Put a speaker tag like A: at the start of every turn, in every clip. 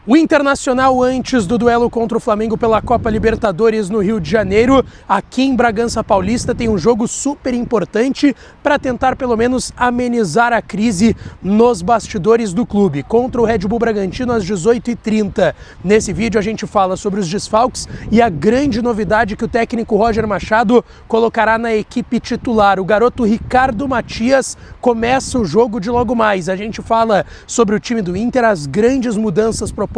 A: O Internacional, antes do duelo contra o Flamengo pela Copa Libertadores no Rio de Janeiro, aqui em Bragança Paulista, tem um jogo super importante para tentar pelo menos amenizar a crise nos bastidores do clube, contra o Red Bull Bragantino às 18h30. Nesse vídeo a gente fala sobre os desfalques e a grande novidade que o técnico Roger Machado colocará na equipe titular. O garoto Ricardo Matias começa o jogo de logo mais. A gente fala sobre o time do Inter, as grandes mudanças propostas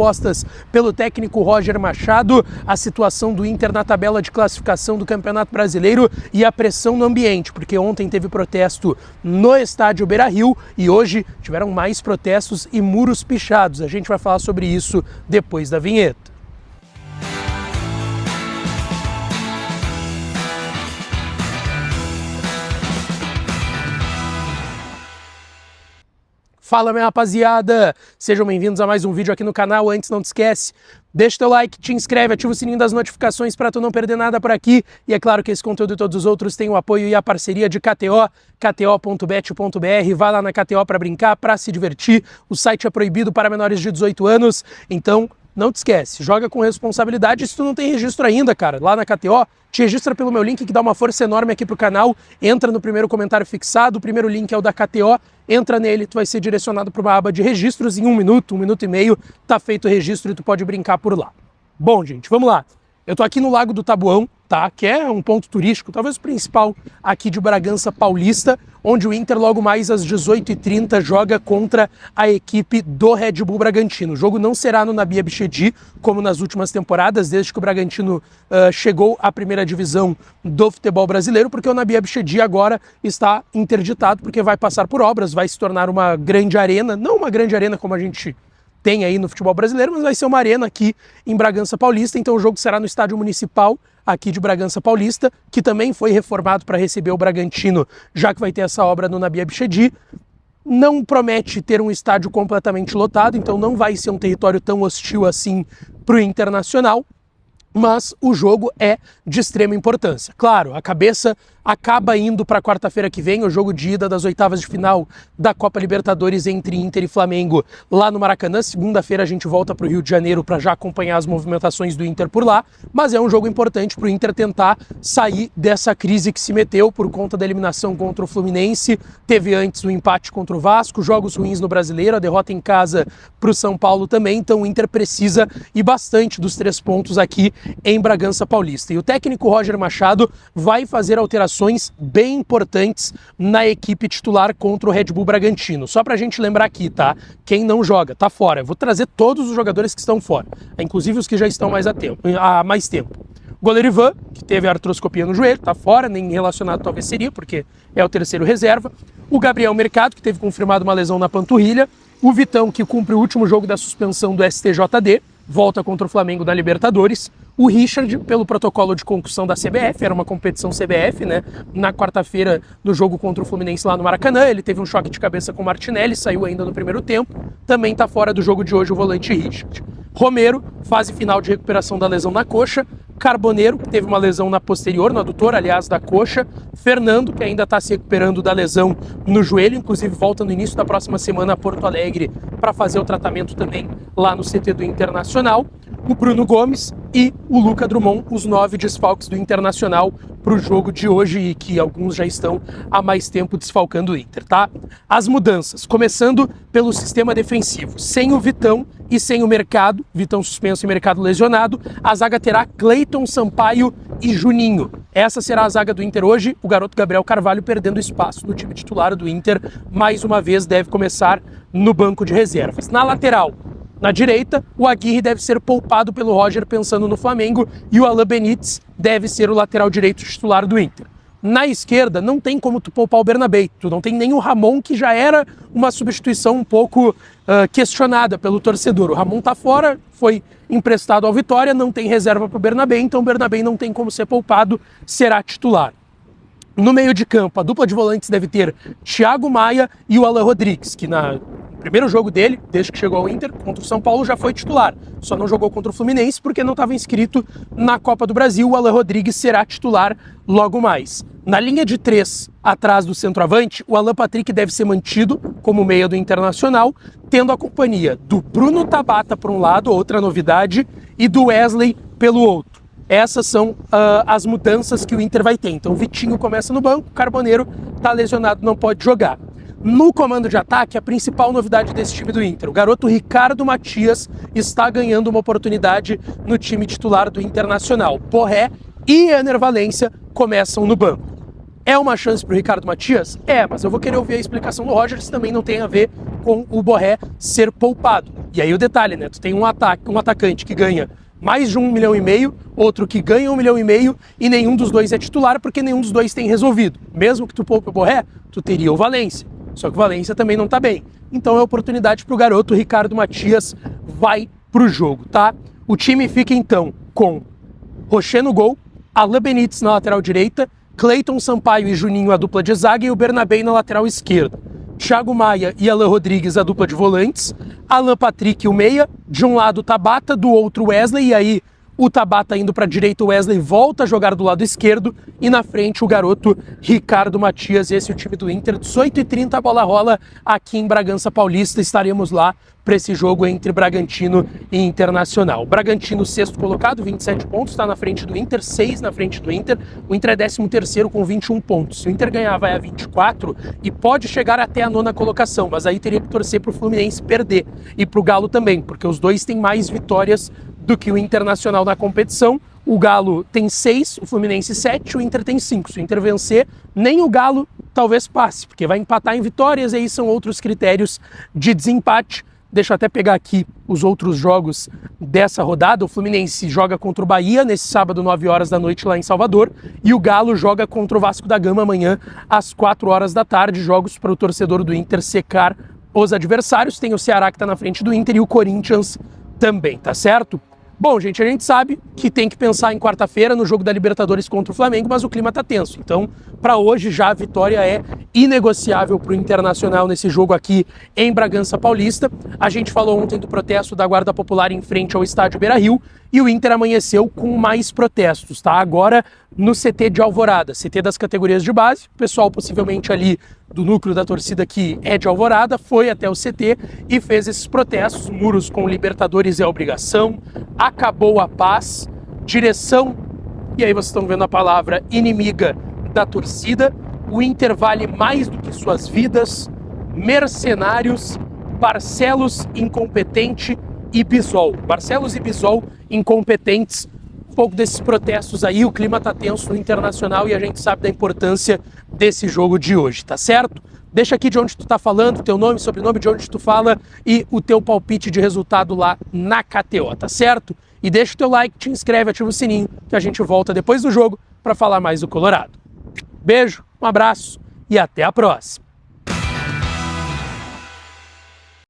A: pelo técnico Roger Machado, a situação do Inter na tabela de classificação do Campeonato Brasileiro e a pressão no ambiente, porque ontem teve protesto no estádio Beira-Rio e hoje tiveram mais protestos e muros pichados. A gente vai falar sobre isso depois da vinheta. Fala, minha rapaziada! Sejam bem-vindos a mais um vídeo aqui no canal. Antes, não te esquece, deixa teu like, te inscreve, ativa o sininho das notificações para tu não perder nada por aqui. E é claro que esse conteúdo e todos os outros têm o apoio e a parceria de KTO, kto.bet.br. Vai lá na KTO para brincar, para se divertir. O site é proibido para menores de 18 anos, então não te esquece, joga com responsabilidade. Se tu não tem registro ainda, cara, lá na KTO, te registra pelo meu link que dá uma força enorme aqui pro canal. Entra no primeiro comentário fixado, o primeiro link é o da KTO, entra nele, tu vai ser direcionado para uma aba de registros em 1 minuto, 1 minuto e meio, tá feito o registro e tu pode brincar por lá. Bom, gente, vamos lá. Eu tô aqui no Lago do Taboão, tá? Que é um ponto turístico, talvez o principal aqui de Bragança Paulista, onde o Inter logo mais às 18h30 joga contra a equipe do Red Bull Bragantino. O jogo não será no Nabi Abichedi, como nas últimas temporadas, desde que o Bragantino chegou à primeira divisão do futebol brasileiro, porque o Nabi Abichedi agora está interditado, porque vai passar por obras, vai se tornar uma grande arena, não uma grande arena como a gente tem aí no futebol brasileiro, mas vai ser uma arena aqui em Bragança Paulista. Então o jogo será no estádio municipal aqui de Bragança Paulista, que também foi reformado para receber o Bragantino, já que vai ter essa obra no Nabi Abichedi. Não promete ter um estádio completamente lotado, então não vai ser um território tão hostil assim para o Internacional, mas o jogo é de extrema importância. Claro, a cabeça acaba indo para quarta-feira que vem, o jogo de ida das oitavas de final da Copa Libertadores entre Inter e Flamengo lá no Maracanã. Segunda-feira a gente volta para o Rio de Janeiro para já acompanhar as movimentações do Inter por lá, mas é um jogo importante para o Inter tentar sair dessa crise que se meteu por conta da eliminação contra o Fluminense. Teve antes o empate contra o Vasco, jogos ruins no Brasileiro, a derrota em casa para o São Paulo também, então o Inter precisa e bastante dos 3 pontos aqui em Bragança Paulista. E o técnico Roger Machado vai fazer alterações bem importantes na equipe titular contra o Red Bull Bragantino. Só pra gente lembrar aqui, tá? Quem não joga, tá fora. Eu vou trazer todos os jogadores que estão fora, inclusive os que já estão há mais tempo. O goleiro Ivan, que teve artroscopia no joelho, tá fora, nem relacionado talvez seria, porque é o terceiro reserva. O Gabriel Mercado, que teve confirmado uma lesão na panturrilha. O Vitão, que cumpre o último jogo da suspensão do STJD, volta contra o Flamengo da Libertadores. O Richard, pelo protocolo de concussão da CBF, era uma competição CBF, né? Na quarta-feira, no jogo contra o Fluminense lá no Maracanã, ele teve um choque de cabeça com o Martinelli, saiu ainda no primeiro tempo. Também está fora do jogo de hoje o volante Richard. Romero, fase final de recuperação da lesão na coxa. Carboneiro, que teve uma lesão na posterior, no adutor, aliás, da coxa. Fernando, que ainda está se recuperando da lesão no joelho, inclusive volta no início da próxima semana a Porto Alegre para fazer o tratamento também lá no CT do Internacional. O Bruno Gomes e o Luca Drummond, os 9 desfalques do Internacional para o jogo de hoje, e que alguns já estão há mais tempo desfalcando o Inter, tá? As mudanças, começando pelo sistema defensivo. Sem o Vitão e sem o Mercado, Vitão suspenso e Mercado lesionado, a zaga terá Cleiton, Sampaio e Juninho. Essa será a zaga do Inter hoje. O garoto Gabriel Carvalho perdendo espaço no time titular do Inter, mais uma vez deve começar no banco de reservas. Na lateral, na direita, o Aguirre deve ser poupado pelo Roger pensando no Flamengo e o Alan Benítez deve ser o lateral direito titular do Inter. Na esquerda, não tem como tu poupar o Bernabé, tu não tem nem o Ramon, que já era uma substituição um pouco questionada pelo torcedor. O Ramon tá fora, foi emprestado ao Vitória, não tem reserva para o Bernabé, então o Bernabé não tem como ser poupado, será titular. No meio de campo, a dupla de volantes deve ter Thiago Maia e o Alan Rodrigues, que na primeiro jogo dele, desde que chegou ao Inter, contra o São Paulo, já foi titular. Só não jogou contra o Fluminense porque não estava inscrito na Copa do Brasil. O Alan Rodrigues será titular logo mais. Na linha de 3, atrás do centroavante, o Alan Patrick deve ser mantido como meia do Internacional, tendo a companhia do Bruno Tabata por um lado, outra novidade, e do Wesley pelo outro. Essas são as mudanças que o Inter vai ter. Então o Vitinho começa no banco, o Carboneiro está lesionado, não pode jogar. No comando de ataque, a principal novidade desse time do Inter, o garoto Ricardo Matias está ganhando uma oportunidade no time titular do Internacional. Borré e Ener Valencia começam no banco. É uma chance para o Ricardo Matias? É, mas eu vou querer ouvir a explicação do Roger, se também não tem a ver com o Borré ser poupado. E aí o detalhe, né? Tu tem um atacante que ganha mais de 1,5 milhão, outro que ganha 1,5 milhão e nenhum dos dois é titular porque nenhum dos dois tem resolvido. Mesmo que tu poupe o Borré, tu teria o Valencia. Só que o Valencia também não tá bem. Então é oportunidade pro garoto Ricardo Matias, vai pro jogo, tá? O time fica então com Rocher no gol, Alan Benítez na lateral direita, Cleiton Sampaio e Juninho a dupla de zaga e o Bernabei na lateral esquerda. Thiago Maia e Alan Rodrigues a dupla de volantes, Alan Patrick o meia, de um lado Tabata, do outro Wesley, e aí o Tabata indo para a direita, o Wesley volta a jogar do lado esquerdo e na frente o garoto Ricardo Matias. Esse é o time do Inter. 18h30 a bola rola aqui em Bragança Paulista. Estaremos lá para esse jogo entre Bragantino e Internacional. Bragantino, sexto colocado, 27 pontos, está na frente do Inter, 6 na frente do Inter. O Inter é 13º com 21 pontos. Se o Inter ganhar, vai a 24 e pode chegar até a 9ª colocação, mas aí teria que torcer para o Fluminense perder e para o Galo também, porque os dois têm mais vitórias do que o Internacional na competição. O Galo tem 6, o Fluminense 7, o Inter tem 5. Se o Inter vencer, nem o Galo talvez passe, porque vai empatar em vitórias, e aí são outros critérios de desempate. Deixa eu até pegar aqui os outros jogos dessa rodada. O Fluminense joga contra o Bahia nesse sábado, 9 horas da noite, lá em Salvador, e o Galo joga contra o Vasco da Gama amanhã, às 4 horas da tarde. Jogos para o torcedor do Inter secar os adversários. Tem o Ceará que está na frente do Inter e o Corinthians também, tá certo? Bom, gente, a gente sabe que tem que pensar em quarta-feira no jogo da Libertadores contra o Flamengo, mas o clima tá tenso. Então, para hoje já a vitória é inegociável para o Internacional nesse jogo aqui em Bragança Paulista. A gente falou ontem do protesto da Guarda Popular em frente ao estádio Beira-Rio e o Inter amanheceu com mais protestos, tá? Agora no CT de Alvorada, CT das categorias de base. O pessoal possivelmente ali do núcleo da torcida que é de Alvorada foi até o CT e fez esses protestos. Muros com Libertadores é obrigação, acabou a paz, direção, e aí vocês estão vendo a palavra inimiga da torcida. O Inter vale mais do que suas vidas, mercenários, Barcelos incompetente e Bisol. Barcelos e Bisol incompetentes. Um pouco desses protestos aí, o clima tá tenso no Internacional e a gente sabe da importância desse jogo de hoje, tá certo? Deixa aqui de onde tu tá falando, teu nome, sobrenome, de onde tu fala e o teu palpite de resultado lá na KTO, tá certo? E deixa o teu like, te inscreve, ativa o sininho, que a gente volta depois do jogo para falar mais do Colorado. Beijo, um abraço e até a próxima!